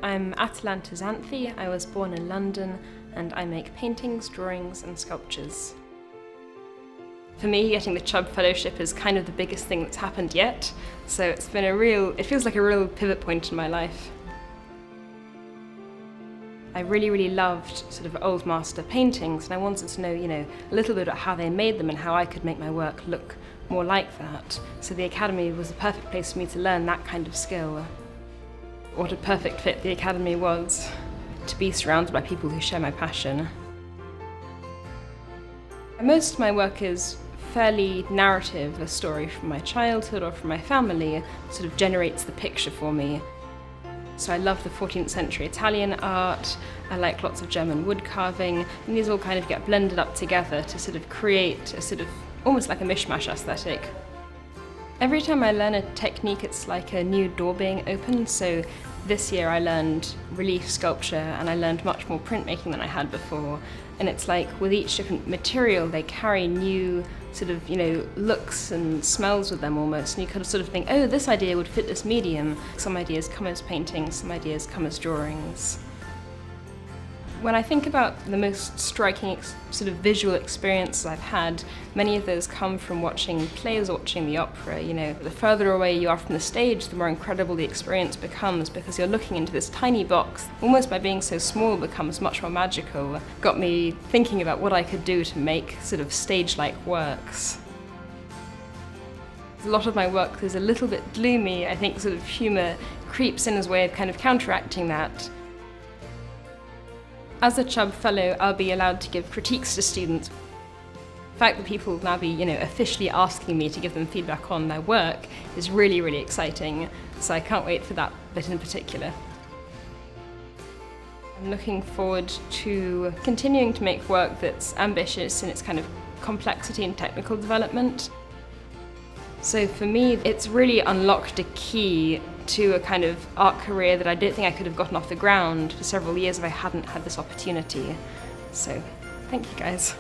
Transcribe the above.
I'm Atalanta Xanthe. I was born in London and I make paintings, drawings and sculptures. For me, getting the Chubb Fellowship is kind of the biggest thing that's happened yet, so it feels like a real pivot point in my life. I really loved sort of old master paintings, and I wanted to know, a little bit about how they made them and how I could make my work look more like that. So the Academy was the perfect place for me to learn that kind of skill. What a perfect fit the Academy was, to be surrounded by people who share my passion. Most of my work is fairly narrative. A story from my childhood or from my family sort of generates the picture for me. So I love the 14th century Italian art, I like lots of German wood carving, and these all kind of get blended up together to sort of create a sort of almost like a mishmash aesthetic. Every time I learn a technique, it's like a new door being opened. So this year I learned relief sculpture and I learned much more printmaking than I had before. And it's like with each different material, they carry new sort of, looks and smells with them almost. And you kind of sort of think, oh, this idea would fit this medium. Some ideas come as paintings, some ideas come as drawings. When I think about the most striking sort of visual experiences I've had, many of those come from watching plays or watching the opera. The further away you are from the stage, the more incredible the experience becomes because you're looking into this tiny box. Almost by being so small, it becomes much more magical. Got me thinking about what I could do to make sort of stage-like works. A lot of my work is a little bit gloomy. I think sort of humour creeps in as a way of kind of counteracting that. As a Chubb Fellow, I'll be allowed to give critiques to students. The fact that people will now be, officially asking me to give them feedback on their work is really exciting, so I can't wait for that bit in particular. I'm looking forward to continuing to make work that's ambitious in its kind of complexity and technical development. So for me, it's really unlocked a key to a kind of art career that I don't think I could have gotten off the ground for several years if I hadn't had this opportunity. So, thank you guys.